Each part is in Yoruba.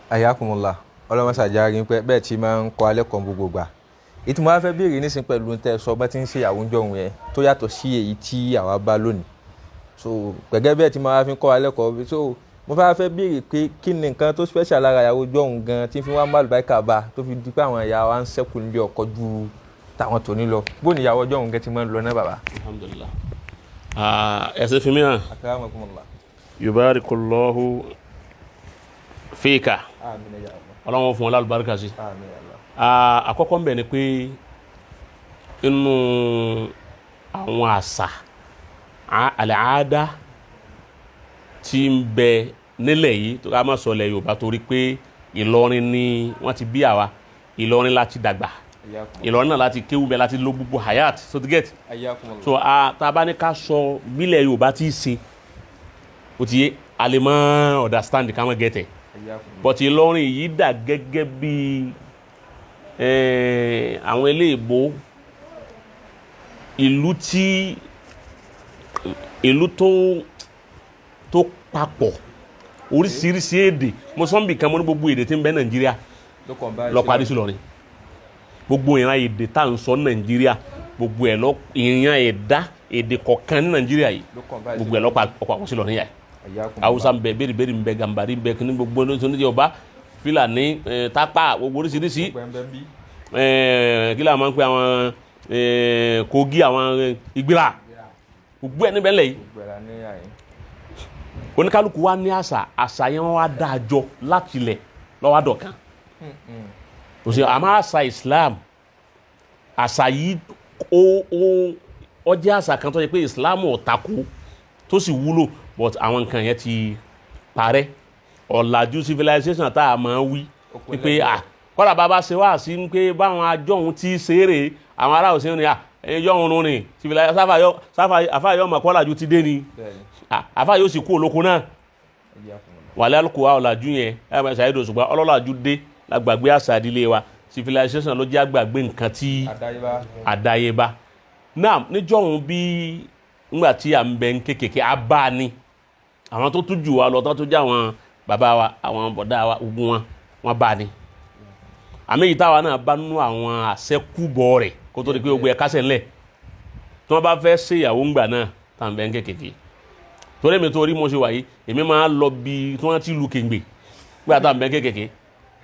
ayakumullah ọlọ́mọ ṣàjárí pé bẹ́ẹ̀ tí máa ń kọ́ alẹ́ kan gbogbo gbà èyí tí mo bá fẹ́ béèrè nísìn pẹ̀lú ń tẹ́ sọ bá ti ń ṣe àwọn oúnjẹ òun yẹn tó yàtọ̀ sí èyí tí àwa bá lónìí so gẹ́gẹ́ bẹ́ẹ̀ tí mo bá fi kọ́ alẹ́ kọ́ so mo fẹ́ béèrè pé kí ni nǹkan tó special lára ìyàwó ọjọ́ òun gan tí fi wá má lùbáríkà bá tó fi di pé àwọn ìyá wa ń ṣẹ́kù nílé ọkọ ju tàwọn tòní lọ bó ni ìyàwó ọjọ́ òun gan ti máa ń lọ náà bàbá. alhamdulillah ẹsẹ fi mìíràn akramakumullah. yubarikullahu fika àmín ya Allah. ọlọ́run fún ọ lálùbáríkà sí. àmín ya Allah. àkọ́kọ́ ń bẹ̀ ni pé inú àwọn àṣà àlàáda tí ń bẹ nílẹ̀ yìí tó ká má sọ ilẹ̀ Yorùbá torí pé Ìlọrin ni wọ́n ti bí àwa Ìlọrin láti dàgbà Ìlọrin náà láti kéwú bẹ láti lo gbogbo hayat so to get so tá a bá ní ká sọ bílẹ̀ Yorùbá tí í ṣe ó ti yé a lè mọ́ understand ká mọ́ gẹ̀tẹ̀ but Ìlọrin yìí dà gẹ́gẹ́ bí àwọn eléèbó ìlú tó papọ̀ oríṣiríṣi èdè mọ́sánbì kan mọ́ ní gbogbo èdè tí ń bẹ Nàìjíríà lọ parí sí Ìlọrin gbogbo ìran èdè tá à ń sọ Nàìjíríà gbogbo ẹ̀ lọ ìran ẹ̀dá èdè kọ̀ọ̀kan ní Nàìjíríà yìí gbogbo ẹ̀ lọ papọ̀ sí Ìlọrin yà Haúsá ń bẹ bẹ́ẹ̀rì ń bẹ Gàmbàrí ń bẹ kí ní gbogbo ní Yorùbá Fúlàní Tápà gbogbo oríṣiríṣi kí la máa ń pè àwọn Kogi àwọn Ìgbìrà gbogbo ẹ̀ níbẹ̀ lẹ́yìn oníkálukú wa ní àṣà yẹn wá dájọ́ láti ilẹ̀ lọ́wọ́ dọ̀kan òsì àmọ́ àṣà Islam àṣà yìí ó jẹ́ àṣà kan tó yẹ pé Islam ò takò tó sì wúlò but àwọn nǹkan yẹn ti parẹ́ ọ̀làjú civilization tá a máa wí pé kọ́dà bàbá ṣe wá sí pé báwọn ajọ́hun ti ṣeré àwọn ará òsì ní ẹjọ́ òun ní civilization àfáàyọ́ ọmọ kọ́làjú ti dé ni àfáà yóò sì kú olóko náà wàlẹ́ àlùkò wa ọ̀làjú yẹn ẹ̀mọ̀ ṣàyẹ̀dọ̀ ṣùgbọ́n ọlọ́làjú dé lágbàgbé àṣà ìdílé wa civilization ló jẹ́ àgbàgbé nǹkan tí àdáyébá náà níjọ́hun bí ńgbà tí à ń bẹ ń kékèké abá ni àwọn tó tún jù wá lọ tó jẹ́ àwọn bàbá wa àwọn bọ̀dá wa ogun wọn bá ni àmì yìí táwa náà bá nú àwọn àṣẹkùbọ̀ rẹ̀ kó tó di pé gbogbo ẹ̀ kásẹ̀ ńlẹ̀ tí wọ́n bá fẹ́ ṣèyàwó ńgbà náà tá à ń bẹ ń kékèké torí mi torí mo ṣe wà yìí èmi máa lọ bí tí wọ́n ti lu kèǹgbè gbà tá à ń bẹ ń kékèké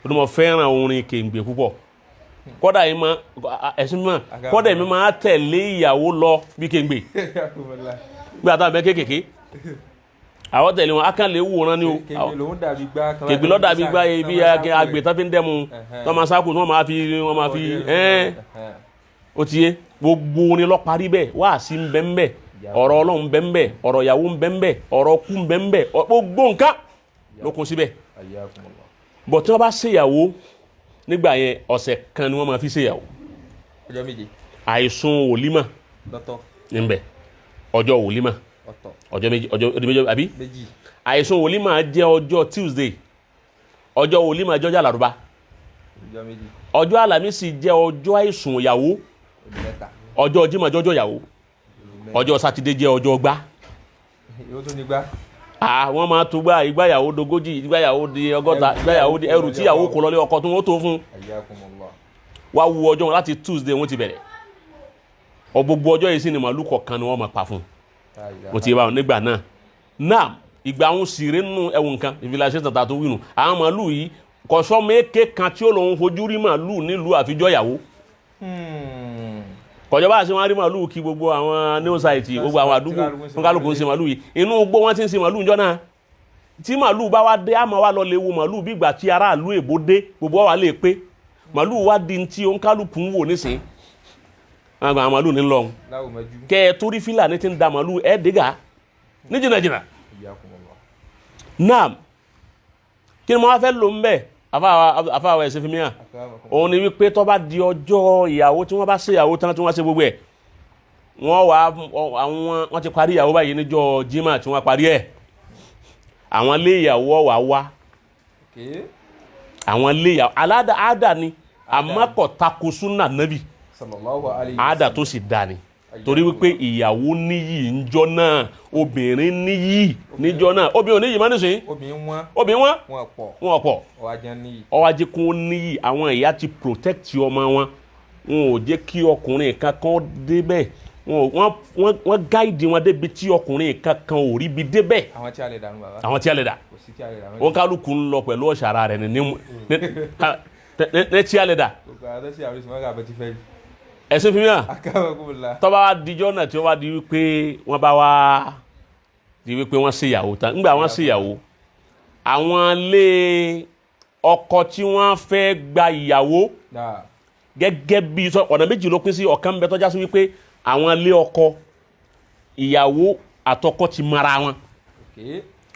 torí mo fẹ́ràn orin kèǹgbè púpọ̀ kọ́dà yìí máa ẹ̀sìn mọ́ kọ́dà yìí máa tẹ̀lé ìyàwó lọ bí kèǹgbè gbà tá à ń bẹ ń kékèké àwọn tẹ̀lé wọn akán lè wòran ni o kègbè ló dàbí gbá ibi agbè tó fi ń dẹ́mu tó máa sáàkù tó máa fi ó ti yé gbogbo orin lọ parí bẹ́ẹ̀ wáàsí ń bẹ ń bẹ ọ̀rọ̀ Ọlọ́run ń bẹ ń bẹ ọ̀rọ̀ ìyàwó ń bẹ ń bẹ ọ̀rọ̀ kú ń bẹ ń bẹ gbogbo nǹkan ló kún síbẹ̀ bọ̀ tí wọ́n bá ṣèyàwó nígbà yẹn ọ̀sẹ̀ kan ni wọ́n máa fi ṣèyàwó àìsùn wòlímà níbẹ̀ ọjọ́ wòlímà ọjọ́ méjì àbí àìsùn wòlímà jẹ́ ọjọ́ Tuesday ọjọ́ wòlímà jẹ́ ọjọ́ Àlàrúbá ọjọ́ Àlàmísì jẹ́ ọjọ́ àìsùn ìyàwó ọjọ́ Jímọ̀ jẹ́ ọjọ́ ìyàwó ọjọ́ Sátidé jẹ́ ọjọ́ gbá wọ́n máa tó gbá ìgbáyàwó dogójì ìgbáyàwó di ọgọ́ta ìgbáyàwó di ẹrù tí ìyàwó kò lọlé ọkọ tó wọ́n tó fún wá wu ọjọ́ wọn láti Tuesday wọ́n ti bẹ̀rẹ̀ gbogbo ọjọ́ yìí sí ni màálù kọ̀ọ̀kan ni wọ́n máa pa fún mo ti bá wọn nígbà náà ìgbà àwọn sìrè nínú ẹwù nǹkan civilization tata tó wínú àwọn màálù yìí kọ̀sọ́ méèké kan tí ó lòun fojú rí màálù nílùú àfijọ́ ìyàwó kọjọba àti wọn rí màálù kí gbogbo àwọn new site gbogbo àwọn àdúgbò fún kálukú ń ṣe màálù yìí inú gbó wọn ti ń ṣe màálù ńjọ́ náà tí màálù bá wá dé àmọ́ wá lọ lè wo màálù bí ìgbà tí aráàlú èbó dé gbogbo wa lè pé màálù wá di tí ó ń kálukú ń wò nísìn àwọn màálù ní lọ kẹ ẹ torí fílà ní ti ń da màálù ẹ dégà ní jìnnàjìnnà náà kí ni mo wá fẹ́ lò ń bẹ̀ afáwọ̀ ẹ̀sìn fún mi hàn òun ni wípé tó bá di ọjọ́ ìyàwó tí wọ́n bá ṣe ìyàwó tán tí wọ́n ṣe gbogbo ẹ̀ wọ́n ti parí ìyàwó báyìí níjọ́ Jímọ̀ tí wọ́n parí ẹ̀ àwọn lé ìyàwó wá àwọn lé ìyàwó àádà ni àmọ́ kò tako súnà nábì àádà tó sì dá ni torí wípé ìyàwó níyì níjọ́ náà obìnrin níyì níjọ́ náà obìnrin níyì máa ń sìn obìnrin wọn pọ̀ ọwọ́ ajé kún níyì àwọn ìyá ti protect ọmọ wọn ò jẹ́ kí ọkùnrin kankan débẹ̀ wọ́n gáìdì wọn débi tí ọkùnrin kankan ò rí bi débẹ̀ àwọn tí a lè dà wọn kálukú ń lọ pẹ̀lú ọ̀ṣàrà rẹ̀ ní tí a lè dà ẹ̀sìn fi mìíràn tọ́ba dijọ́ náà tí wọ́n bá di wípé wọ́n bá wá di wípé wọ́n ṣe ìyàwó tán nígbà wọ́n ṣe ìyàwó àwọn ilé ọkọ tí wọ́n fẹ́ gba ìyàwó gẹ́gẹ́ bí ọ̀nà méjì ló pín sí ọ̀kan bẹ tọ́já sí wípé àwọn ilé ọkọ ìyàwó àtọkọ ti mara wọn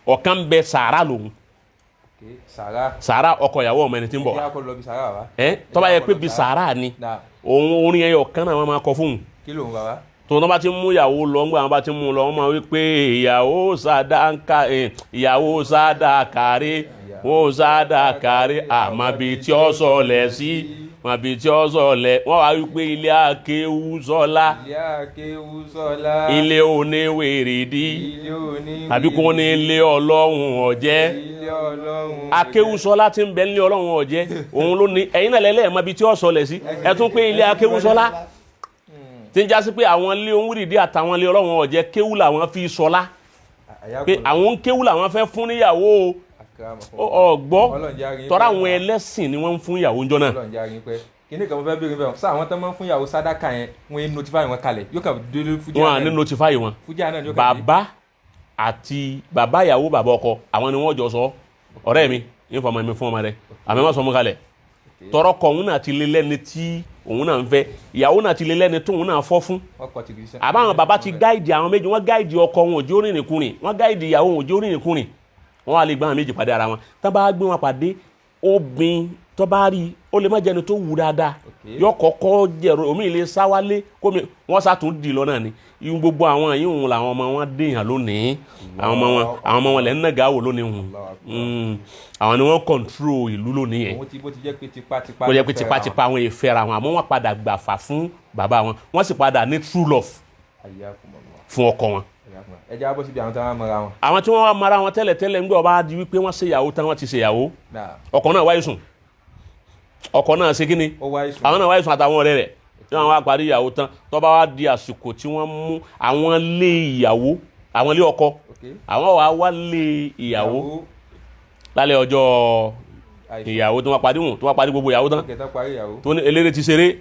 ọ̀kan bẹ sàárà lòun sàárà ọkọ ìyàwó ọmọ ẹni tí ń bọ̀ tọ́ba yẹ pé bí sàárà ni òun orin ẹyọ kan náà wọ́n máa kọ fún un tó wọ́n bá ti mú ìyàwó lọ ńgbà wọ́n bá ti mú lọ wọ́n máa wí pé ìyàwó sáadà kárí àmàbí tí ó sọlẹ̀ sí màbí tí ó sọlẹ̀ wọ́n wá wí pé ilé akéwúsọlá ilé oníwèrèdí àbí kò ní ilé ọlọ́run ọ̀jẹ́ akéwúsọlá tí ń bẹ nílé ọlọ́run ọ̀jẹ́ òun ló ní ẹ̀yin náà lẹ́lẹ́ màbí tí ó sọlẹ̀ sí ẹ tún pé ilé akéwúsọlá tí ń já sí pé àwọn ilé oníwèrèdí àtàwọn ilé ọlọ́run ọ̀jẹ́ kéwú làwọn fi sọlá pé àwọn kéwú làwọn fẹ́ fún níyàwó ọgbọ́ tọ́ra àwọn ẹlẹ́sìn ni wọ́n ń fún ìyàwó ńjọ́ náà. kíní kan mo fẹ́ béèrè bẹ́ẹ̀ sọ àwọn tó máa ń fún ìyàwó sádàkà yẹn wọ́n ń notify wọn kalẹ̀ yóò kàn délé fújà náà. wọ́n á ní notify wọn. fújà náà ni yóò kàn dé. bàbá àti bàbá ìyàwó bàbá ọkọ àwọn ni wọ́n jọ sọ ọ̀rẹ́ mi yín fọmọ mi fún ọmọ rẹ àmì má sọ mú kalẹ̀ tọrọ kọ òun náà ti lé lẹ́ni tí òun náà ń fẹ́ ìyàwó náà ti lé lẹ́ni tó òun náà fọ́ fún. àbáwọn bàbá ti gáìdì àwọn méjì wọ́n gáìdì ọkọ wọn òjò rìnrìnkùnrin wọ́n gáìdì ìyàwó wọn òjò rìnrìnkùnrin wọ́n wá lè gbá àwọn méjì pàdé ara wọn tá bá gbé wọn pàdé obìn tó bá rí ó lè má jẹni tó wù dáadáa yọ kọ́kọ́ jẹ̀rọ omi ilé sáwálé kómi wọ́n sàtún dì lọ náà ni ihun gbogbo àwọn yìí hùn làwọn ọmọ wọn dèèyàn lónìí àwọn ọmọ wọn lẹ́ ń nàgà wò lónìí hùn àwọn ni wọ́n kọ̀ntró ìlú lónìí yẹn bó ti jẹ́ pé tipátipá àwọn èèfẹ́ra wọn àmọ́ wọ́n padà gbàfà fún bàbá wọn wọ́n sì padà ní true love fún ọkọ wọn. ẹ jẹ́ abọ́ síbi àwọn tí wọ́n mara wọn. àwọn tí wọ́n mara wọn tẹ́lẹ̀ ńgbẹ́ ọba di wípé wọ́n ṣèyàwó tán wọ́n ti ṣèyàwó ọkọ náà wáyé sùn ọkọ náà ṣe kíni àwọn náà wáyé sùn àtàwọn ọ̀rẹ́ rẹ̀ tí wọ́n wá parí ìyàwó tán tó bá wá di àsìkò tí wọ́n mú àwọn lé ìyàwó àwọn lé ọkọ àwọn wá lé ìyàwó lálẹ́ ọjọ́ ìyàwó tí wọ́n parí gbogbo ìyàwó tán tó ní eléré ti ṣeré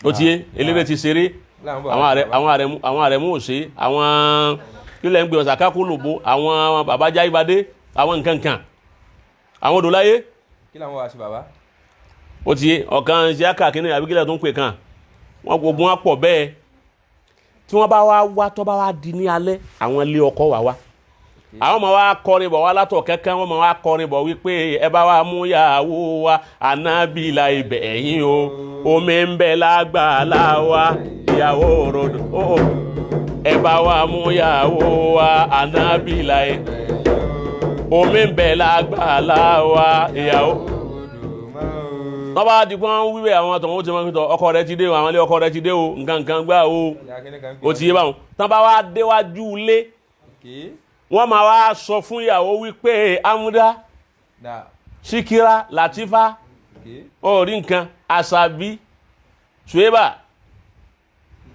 ó ti yé eléré ti ṣeré àwọn àrẹ̀mú òṣè àwọn kílẹ̀ ń gbé ọ̀sà kákó lòbó àwọn bàbá jáìbádé àwọn nǹkankan àwọn odòláyé kí làwọn wá sí bàbá ó ti yé ọ̀kan ṣe àkàkínní àbí kílẹ̀ tó ń pè kan wọ́n gbogbo wọn pọ̀ bẹ́ẹ̀ tí wọ́n bá wá tó bá wá di ní alẹ́ àwọn ilé ọkọ wá àwọn ọmọ wa kọrin bọ̀ wá látọ̀ kẹ́kẹ́ wọ́n mọ̀ wá kọrin bọ̀ wípé ẹ bá wa mú yàwó wa ànábìlà ibẹ̀ ẹ̀yìn o omi ń bẹ lágbàlá wa ìyàwó ròdò ẹ bá wa mú yàwó wa ànábìlà omi ń bẹ lágbàlá wa ìyàwó. wọ́n bá di pọ́n wíwẹ̀ àwọn àtọ̀wọ́n ti máa ń tọ́ ọkọ rẹ ti dé o àwọn ilé ọkọ rẹ ti dé o nǹkan gbá o ti yé báwọn tán bá wá déwájú ilé wọ́n máa wá sọ fún ìyàwó wípé amúdá síkírá làtífá orí nǹkan àṣàbí ṣùgbọ́n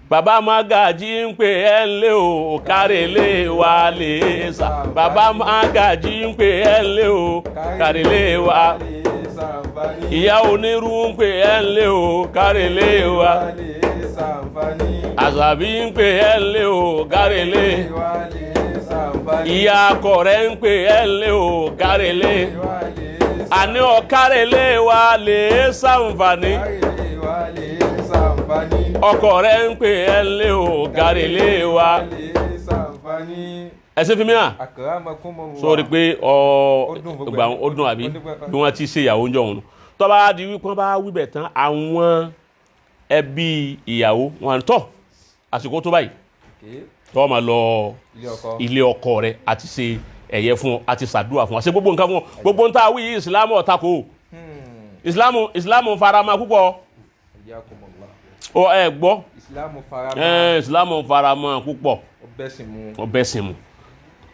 bàbá Magají ń pè ẹ́ lé o kárẹ̀lé wa lè sà bàbá Magají ń pè ẹ́ lé o kárẹ̀lé wa ìyá onírú ń pè ẹ́ lé o kárẹ̀lé wa àṣàbí ń pè ẹ́ lé o kárẹ̀lé ìyá akọ rẹ̀ ń pè ẹ́ lé o kárẹ̀lé àní ọ̀kárẹ̀lé wa lè ṣàǹfààní ọkọ rẹ̀ ń pè ẹ́ lé o kárẹ̀lé wa ẹsẹ fi mi hàn sórí pé ó dùn àbí bí wọ́n ti ṣe ìyàwó ń jọ òun tó bá di wípé wọ́n bá wíbẹ̀ tán àwọn ẹbí ìyàwó wọn tọ́ àsìkò tó báyìí tó máa lọ ilé ọkọ rẹ̀ àti ṣe ẹ̀yẹ fún ọ àti ṣàdúrà fún ọ ṣe gbogbo nǹkan fún ọ gbogbo ń ta wí ìsìlámù ọ̀tako ìsìlámù farama púpọ̀ ó ẹ gbọ́ ìsìlámù faramọ́ púpọ̀ ó bẹ́sìn mu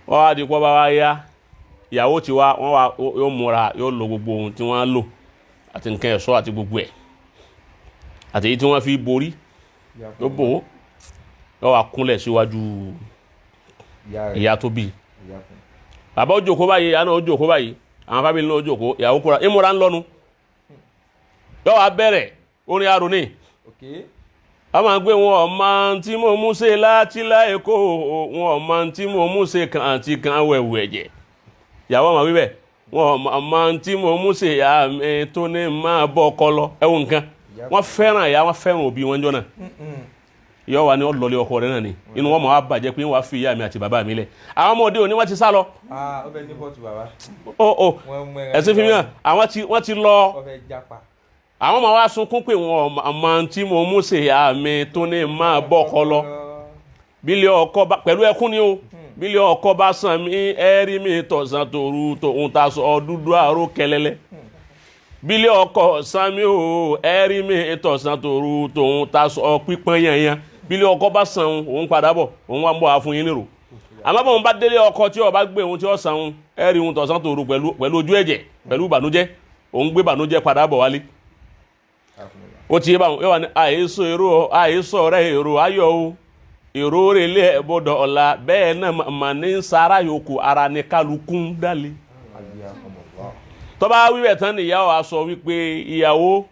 wọ́n wá di pọ́ bá wá yá ìyàwó ti wá wọ́n wá yóò múra yóò lo gbogbo ohun tí wọ́n á lò àti nǹkan ẹ̀ṣọ́ àti gbogbo ẹ̀ àti èyí tí wọ́n fi borí ló bò ó yóò wá kúnlẹ̀ síwájú ìyá tó bí bàbá ó jókòó báyìí ìyá náà ó jókòó báyìí àwọn fábílì náà ó jókòó ìyàwó kúra ìmúra ń lọ́nu yóò wá bẹ̀rẹ̀ orin aroni a máa gbé wọn ọmọ tí mo mú ṣe láti láìkó wọn ọmọ tí mo mú ṣe kàn àti kan wẹ̀wù ẹ̀jẹ̀ ìyàwó ọmọ wíbẹ̀ wọn ọmọ tí mo mú ṣe ìyá mi tó ní máa bọ́ ọkọ lọ ẹ̀wọ̀n nǹkan wọ́n fẹ́ràn ìyá wọn fẹ́ràn òbí wọn jọ náà ìyá wa ni ó lọlé ọkọ rẹ̀ náà ni inú wọn máa bàjẹ́ pé wọ́n á fi ìyá mi àti bàbá mi lẹ̀ àwọn ọmọdé òní wọ́n ti sá lọ. ẹ̀sìn fi mìíràn wọ́n ti lọ àwọn ọmọ wa sunkún pé wọn ọmọ tí mo mú ṣe ìyá mi tó ní máa bọ́ ọkọ lọ bílẹ̀ ọkọ bá pẹ̀lú ẹkún ni o bílẹ̀ ọkọ bá sàn mí ẹ̀rí mi tọ̀sán tòru tòun ta sọ dúdú àrò kẹlẹ́lẹ́ bílẹ̀ ọkọ sàn mí o ẹ̀rí mi tọ̀sán tòru tòun ta sọ pípọ́n yanyan bílẹ̀ ọkọ bá sàn òun padà bọ̀ òun wà ń bọ̀ àfún yín nírò àmọ́ bọ́n bá délé ọkọ tí ó bá gbé òun tí ó sàn ẹ̀rí òun tọ̀sán tòru pẹ̀lú ojú ẹ̀jẹ̀ pẹ̀lú ìbànújẹ́ òun gbé ìbànújẹ́ padà bọ̀ wálé ó ti yé báwọn yóò wá ní àìsọ rẹ̀ èrò ayọ̀ o èrò rẹ̀ lé ẹ̀bọ̀dọ̀ ọ̀la bẹ́ẹ̀ náà mà ní sára yòókù ara ní kálukú dálé tọ́ba wíwẹ̀ tán nìyàwó a sọ wípé ìyàwó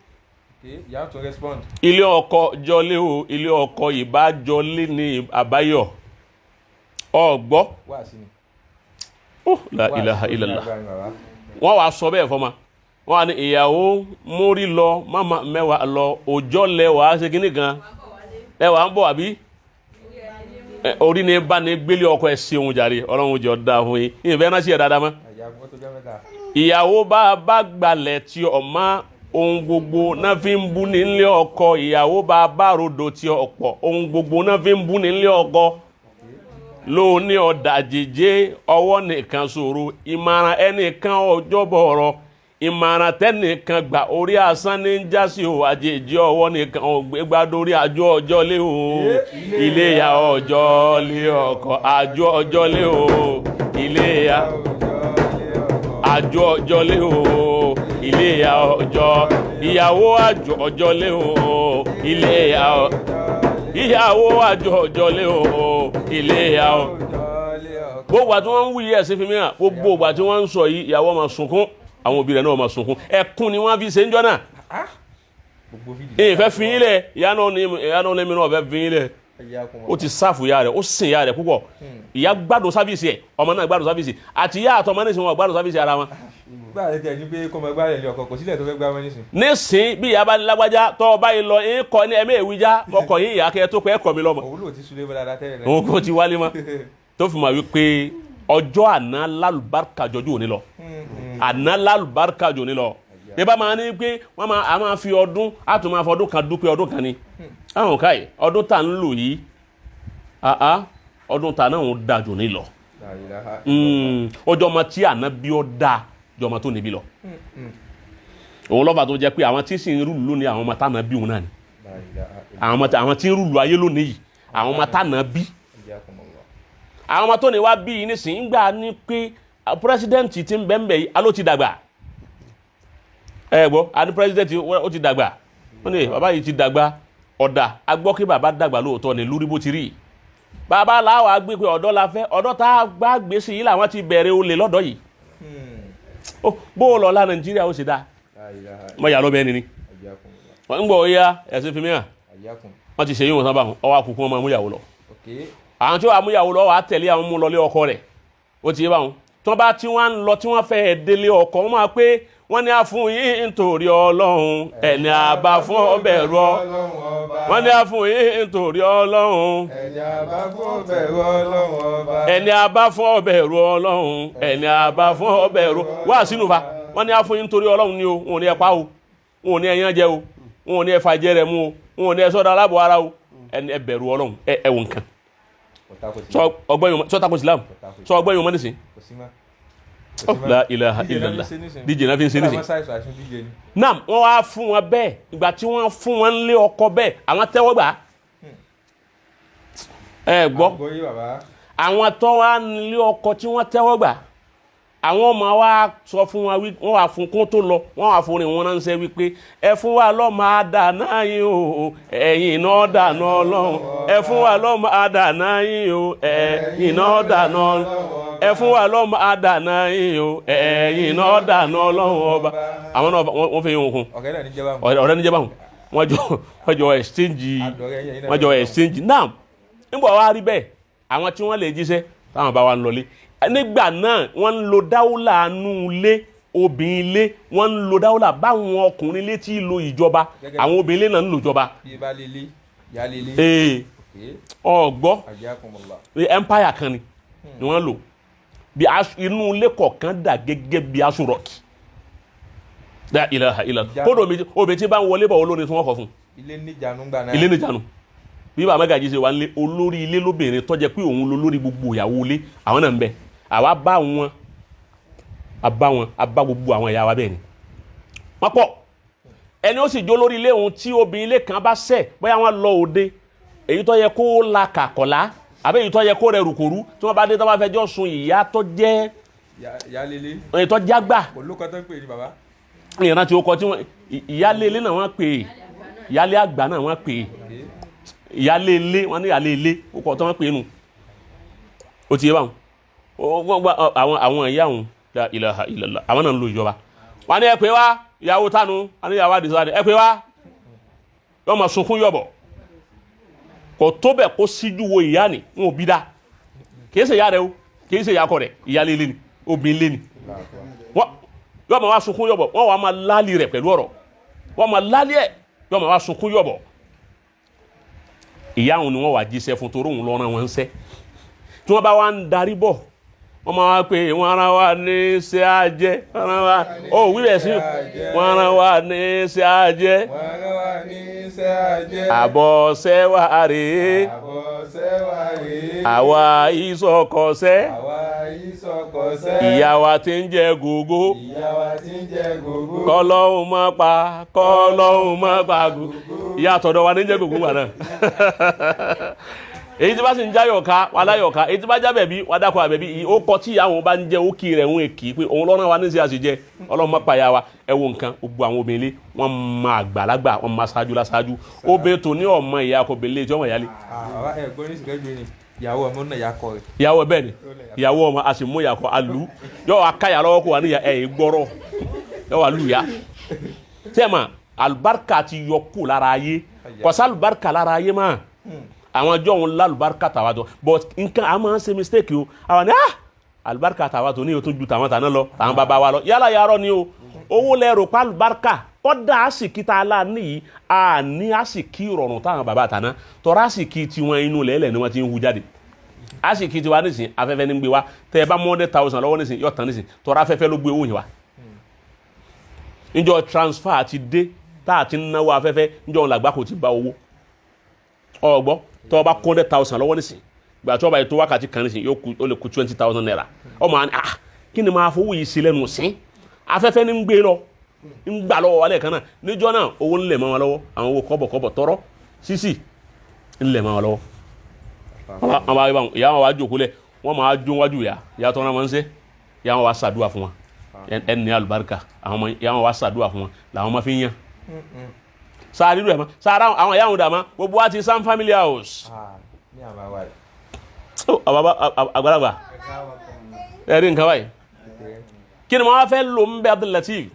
ilé ọkọ jọlé o ilé ọkọ ìbá jọlé ní àbáyọ ọgbọ́ la ilaha illallah wọ́n wá sọ bẹ́ẹ̀ fọ́mà wọ́n wá ní ìyàwó mórí lọ máma mẹ́wàá lọ òjọ́ lẹ́wàá ṣe kíní kan ẹwà ń bọ̀ àbí orí ni bá ní gbélé ọkọ ẹ̀ sí ohun jàre ọlọ́run jẹ́ ọ̀dá fún yín ìfẹ́ náà sí ẹ̀ dáadáa mọ́ ìyàwó bá gbalẹ̀ tí ọmọ ohun gbogbo náà fi ń bú nílé ọkọ ìyàwó bá rodò tí ọ̀pọ̀ ohun gbogbo náà fi ń bú nílé ọkọ lóní ọ̀dà jèjé ọwọ́ nìkan ṣòro ìmọ̀ràn ẹnìkan ọjọ́ bọ̀ọ̀rọ̀ ìmọ̀ràn tẹ́nìkan gbà orí asán ní jásí o àjèjì ọwọ́ nìkan ògbégbá dórí àjọ ọjọ́ lé o ilé ya ọjọ́ lé ọkọ àjọ ọjọ́ lé o ilé ya àjọ ọjọ́ lé o ilé ya ọjọ́ ìyàwó àjọ ọjọ́ lé o ilé ya ìyàwó àjọ ọjọ́ lé o ilé ya gbogbo àti wọ́n ń wí ẹ̀sìn fi mìíràn gbogbo àti wọ́n ń sọ yìí ìyàwó máa sunkún àwọn òbí rẹ̀ náà máa sunkún ẹkún ni wọ́n fi ṣe ń jọ náà ìfẹ́ fi yín lẹ̀ ìyá náà lẹ́mí náà fẹ́ fi yín lẹ̀ ó ti sáfù ìyá rẹ̀ ó sìn ìyá rẹ̀ púpọ̀ ìyá gbádùn sáfìsì ẹ̀ ọmọ náà gbádùn sáfìsì àti ìyá àtọmọ ní ìsìn wọn gbádùn sáfìsì ara wọn. gbáàlẹ̀ tẹ̀ ní pé kọ́ mọ gbáàlẹ̀ ní ọkọ̀ kò sílẹ̀ tó fẹ́ gbá wọn nísìn. nísìn bí ìyá bá lágbájá tọ́ ọ báyìí lọ ń kọ ní ẹ̀mí ìwíjá kọkọ̀ yín ìyá kẹ́ tó pẹ́ ẹ̀kọ́ mi lọ́mọ. òun ló ti súlé bọ́lá tẹ́lẹ̀ náà. òun kò ti wálé mọ́ tó fi mọ̀ wípé ọjọ́ àná lálùbáríkà jọjú òní lọ àná lálùbáríkà jọ ní lọ bí bá máa ní pé wọ́n máa fi ọdún á tún máa fọ ọdún kan dúpẹ́ ọdún kan ni àwọn káyì ọdún tá ń lò yìí ọdún tá náà ń da jù ní lọ ọjọ́ ọmọ tí àná bí ó da jọ ọmọ tó níbi lọ òun lọ́ba tó jẹ́ pé àwọn tí sì ń rúlù lónìí àwọn ọmọ tá náà bí òun náà ni àwọn tí ń rúlù ayé lónìí yìí àwọn ọmọ tá náà bí àwọn ọmọ tó ní wá bí yìí nísìnyí gbà ní pé pírẹsidẹ́ǹtì tí ń bẹ́ẹ̀ yìí aló ti dàgbà ẹ gbọ́ àní pírẹsidẹ́ǹtì ó ti dàgbà wọ́n ní bàbá yìí ti dàgbà ọ̀dà agbọ́ kí bàbá dàgbà lóòótọ́ ní lórí bó ti rí bàbá làwọn agbé pé ọ̀dọ́ la fẹ́ ọ̀dọ́ tá a gbá gbèsè yìí làwọn ti bẹ̀rẹ̀ olè lọ́dọ̀ yìí bó o lọ la Nàìjíríà ó sì dá mọ ìyá lọ́bẹ̀ ẹni ni wọ́n ń gbọ́ ya ẹ̀sìn fi mìíràn wọ́n ti ṣe yíwọ̀n sábà ọwọ́ àkùkù wọn máa mú ìyàwó lọ àwọn tí wọ́n mú ìyàwó lọ wà á tẹ̀lé àwọn mú lọlé ọkọ rẹ̀ ó ti yé báwọn tí wọ́n bá tí wọ́n ń lọ tí wọ́n fẹ́ délé ọkọ wọ́n máa pé wọ́n ní a fún yín nítorí Ọlọ́run ẹni àbá fún ọbẹ̀ rọ wọ́n ní a fún yín nítorí Ọlọ́run ẹni àbá fún ọbẹ̀ rọ Ọlọ́run ẹni àbá fún ọbẹ̀ rọ wá sínú fa wọ́n ní a fún yín nítorí Ọlọ́run ni o wọn ò ní ẹ pa o wọn ò ní ẹyán jẹ o wọn ò ní ẹ fàjẹ rẹ mú o wọn ò ní ẹ sọdọ alábọ̀ ara o ẹni ẹ bẹ̀rù Ọlọ́run ẹ wò nǹkan sọ ọgbọ́n Islam sọ ọgbọ́n yìí mọ́ nísìn la ilaha illallah díje náà fi ń ṣe nísìn. Nam wọ́n wá fún wọn bẹ́ẹ̀ ìgbà tí wọ́n fún wọn lé ọkọ bẹ́ẹ̀ àwọn tẹ́wọ́ gbà. Ẹ gbọ́ àwọn tó wá nílé ọkọ tí wọ́n tẹ́wọ́ gbà àwọn ọmọ wa sọ fún wa wọ́n wà fún kún tó lọ wọ́n wà fún wọn ránṣẹ́ wípé ẹ fún wa lọ́mọ àdáná yín o ẹ̀yin náà dáná Ọlọ́run ẹ fún wa lọ́mọ àdáná yín o ẹ̀yin náà dáná ẹ fún wa lọ́mọ àdáná yín o ẹ̀yin náà dáná Ọlọ́run ọba. Àwọn náà wọ́n fi yín òkun ọ̀rẹ́ níjẹ́ báwọn wọ́n jọ exchange náà nígbà wá rí bẹ́ẹ̀ àwọn tí wọ́n lè jíṣẹ́ táwọn bá wa ń lọlé nígbà náà wọ́n ń lo dáúlà nú ilé obìnrin ilé wọ́n ń lo dáúlà báwọn ọkùnrin ilé tí lo ìjọba àwọn obìnrin ilé náà ń lo ìjọba. Ọgbọ́ empire kan ni wọ́n lò bí inú ilé kọ̀ọ̀kan dà gẹ́gẹ́ bí aṣọ rọ̀kì. La ilaha illallah kódò obìnrin tí bá ń wọlé bọ̀ olórin tí wọ́n kọ fún. Ilé níjànú gbà náà. Ilé níjànú bí bàbá Magaji ṣe wà nílé olórí ilé lóbìnrin tó jẹ́ pé òun ló lórí gbogbo ìyàwó ilé àwọn náà ń bẹ àwa bá wọn abá gbogbo àwọn ìyá wa bẹ́ẹ̀ ni wọ́n pọ̀ ẹni ó sì jó lórí ilé òun tí obìnrin ilé kan bá ṣẹ̀ bóyá wọ́n lọ òde èyí tó yẹ kó la kàkọ̀lá àbí èyí tó yẹ kó rẹ̀ rùkòrú tí wọ́n bá dé tó bá fẹjọ́ sun ìyá tó jẹ́ èyí tó jágbà olùkọ́ tó ń pè ní bàbá ìran tí ó kọ tí wọ́n ìyálé ilé náà wọ́n pè é ìyálé àgbà náà wọ́n pè é ìyálé ilé wọ́n ní ìyálé ilé ó kọ tó wọ́n pè é nù ó ti yé báwọn àwọn ìyá òun la ilaha illallah àwọn náà ń lo ìjọba wọ́n ní ẹ pé wá ìyàwó tánu wọ́n ní ìyàwó àdìsáde ẹ pé wá yọ́ ma sunkún yọ̀bọ̀ kò tó bẹ̀ kó síjú wo ìyá ni wọn ò bí dá kìí ṣe ìyá rẹ o kìí ṣe ìyá kọ rẹ ìyálé ilé ni obìnrin ilé ni yọ́ ma wá sunkún yọ̀bọ̀ wọ́n wá ma lálì rẹ̀ pẹ̀lú ọ̀rọ̀ wọ́n ma lálì ẹ̀ yọ́ ma wá sunkún yọ̀bọ̀ ìyá òun ni wọ́n wà jíṣẹ́ fún torí òun lọ́rán wọn ń sẹ́ tí wọ́n bá wá ń darí bọ̀ wọ́n máa wá pé wọ́n ara wa ní ṣe àjẹ́ ó wíwẹ̀ sí wọ́n ara wa ní ṣe àjẹ́ àbọ̀ sẹ́wà rèé àwa ìsọkọ̀sẹ́ ìyá wa tí ń jẹ gògó kọ́lọ́hún má pa gògó ìyá àtọ̀dọ̀ wa ní jẹ gògó wà náà èyí tí bá sì ń jáyọ̀ká wà láyọ̀ká èyí tí bá já bẹ̀bí wà dákọ̀ àbẹ̀bí ó kọ tí àwọn bá ń jẹ́ ó kí rẹ̀ ń èkì pé òun lọ́rùn wa ní sí àṣìjẹ́ ọlọ́run má pàyà wa ẹ wo nǹkan gbogbo àwọn obìnrin wọ́n máa àgbàlagbà wọ́n máa ṣáájú láṣáájú obìnrin tó ní ọmọ ìyá akọ bèlè tí wọ́n yálé. ìyàwó ọmọ náà yakọ rẹ. ìyàwó bẹ́ẹ̀ ni ìyàwó ọmọ a sì mú ìyàkọ alu yọ akáyà lọ́wọ́ kó wà níyà ẹ̀yìn gbọ́rọ̀ yọ wà lùyà tẹ́ẹ̀mà alibarika ti yọ kó lára ayé kọ́sá alibarika lára ayé máa àwọn ọjọ́ òun lálùbáríkà tàwa tó but nǹkan a máa ń ṣe mistake o àwọn ni àlùbáríkà tàwa tó ní o tó ju tàwọn tàná lọ tàwọn bàbá wa lọ yálà yàrá ni o owó lẹ́rù pa àlùbáríkà kọ́dà àsìkí tá a lá níyì a ní àsìkí ìrọ̀rùn táwọn bàbá tàná tọ́ra àsìkí tiwọn inú lẹ́lẹ̀ ni wọ́n ti ń hu jáde àsìkí tiwa nísìn afẹ́fẹ́ ní gbé wa tẹ́ ẹ bá mọ́ 100,000 lọ́wọ́ nísìn yọ̀ tán nísìn tọ́ra afẹ́fẹ́ ló gbé owó yẹn wa níjọ́ transfer ti dé tá a ti náwó afẹ́fẹ́ níjọ́ òun làgbà kò ti bá owó ọgbọ́ tó bá kó 100,000 lọ́wọ́ nísìn gbà tó bá yẹ tó wákàtí kan nísìn ó lè kú 20,000 naira ọmọ àni kí ni máa fowó yìí sí lẹ́nu sí afẹ́fẹ́ ní ń gbé lọ ń gbà lọ́wọ́ wálẹ̀ kan náà níjọ́ náà owó ńlẹ̀ mọ́ wọn lọ́wọ́ àwọn owó kọ́bọ̀kọ́bọ̀ tọrọ sísì ńlẹ̀ mọ́ wọn lọ́wọ́ ìyá wọn wá jòkó lẹ̀ wọ́n máa jó wájú ìyá tó náà wọ́n ń ṣe ìyá wọn wá ṣàdúrà fún wọn ẹni alùbáríkà ìyá wọn wá ṣàdúrà fún wọn làwọn máa fi ń yàn sáà rírù ẹ̀ mọ́ sáà àwọn ìyá wọn dà mọ́ gbogbo wa ti Sam Family House àgbàlagbà ẹ̀rí nǹkan báyìí kí ni wọ́n á fẹ́ lò ń bẹ Abdul Lateef